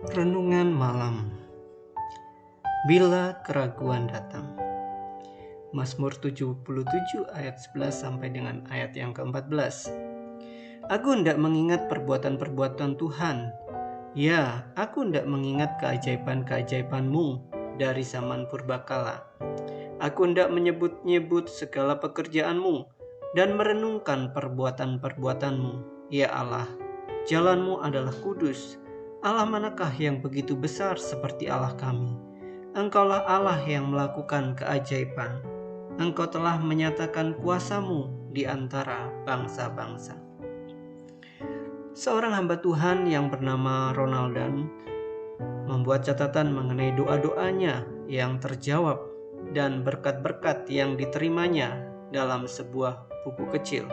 Renungan malam. Bila keraguan datang. Mazmur 77 ayat 11 sampai dengan ayat yang ke-14. Aku hendak mengingat perbuatan-perbuatan Tuhan. Ya, aku hendak mengingat keajaiban-keajaiban-Mu dari zaman purbakala. Aku hendak menyebut-nyebut segala pekerjaan-Mu dan merenungkan perbuatan-perbuatan-Mu. Ya Allah, jalan-Mu adalah kudus. Allah manakah yang begitu besar seperti Allah kami? Engkaulah Allah yang melakukan keajaiban. Engkau telah menyatakan kuasa-Mu di antara bangsa-bangsa. Seorang hamba Tuhan yang bernama Ronaldan membuat catatan mengenai doa-doanya yang terjawab dan berkat-berkat yang diterimanya dalam sebuah buku kecil.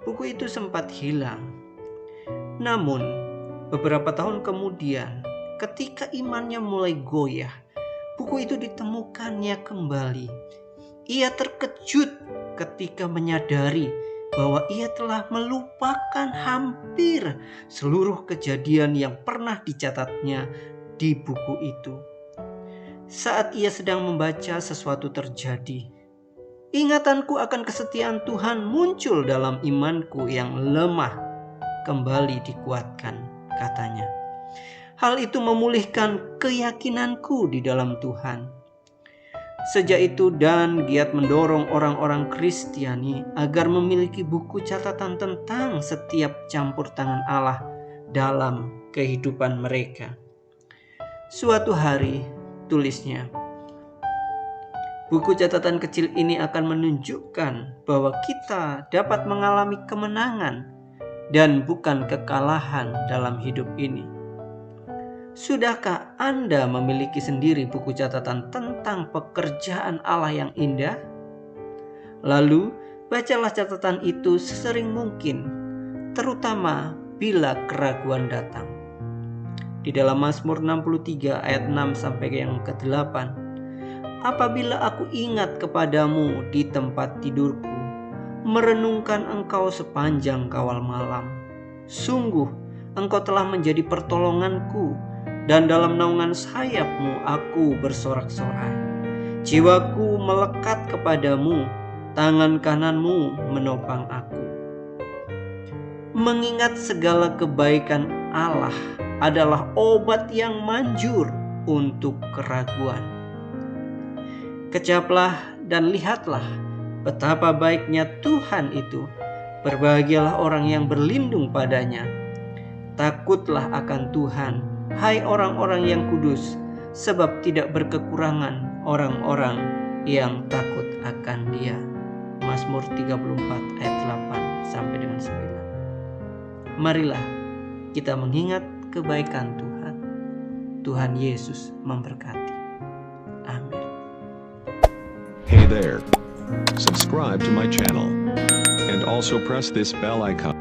Buku itu sempat hilang. Namun beberapa tahun kemudian, ketika imannya mulai goyah, buku itu ditemukannya kembali. Ia terkejut ketika menyadari bahwa ia telah melupakan hampir seluruh kejadian yang pernah dicatatnya di buku itu. Saat ia sedang membaca, sesuatu terjadi. Ingatanku akan kesetiaan Tuhan muncul dalam imanku yang lemah, kembali dikuatkan, katanya. Hal itu memulihkan keyakinanku di dalam Tuhan. Sejak itu Dan giat mendorong orang-orang Kristiani agar memiliki buku catatan tentang setiap campur tangan Allah dalam kehidupan mereka. Suatu hari, tulisnya, buku catatan kecil ini akan menunjukkan bahwa kita dapat mengalami kemenangan dan bukan kekalahan dalam hidup ini. Sudahkah Anda memiliki sendiri buku catatan tentang pekerjaan Allah yang indah? Lalu, bacalah catatan itu sesering mungkin, terutama bila keraguan datang. Di dalam Mazmur 63 ayat 6 sampai yang ke-8, apabila aku ingat kepadamu di tempat tidurku, merenungkan Engkau sepanjang kawal malam. Sungguh, Engkau telah menjadi pertolonganku, dan dalam naungan sayap-Mu aku bersorak-sorai. Jiwaku melekat kepadamu, tangan kanan-Mu menopang aku. Mengingat segala kebaikan Allah adalah obat yang manjur untuk keraguan. Kecaplah dan lihatlah betapa baiknya Tuhan itu. Berbahagialah orang yang berlindung padanya. Takutlah akan Tuhan, hai orang-orang yang kudus, sebab tidak berkekurangan orang-orang yang takut akan Dia. Mazmur 34 ayat 8 sampai dengan 9. Marilah kita mengingat kebaikan Tuhan. Tuhan Yesus memberkati. Amin. Hey there. Subscribe to my channel and also press this bell icon.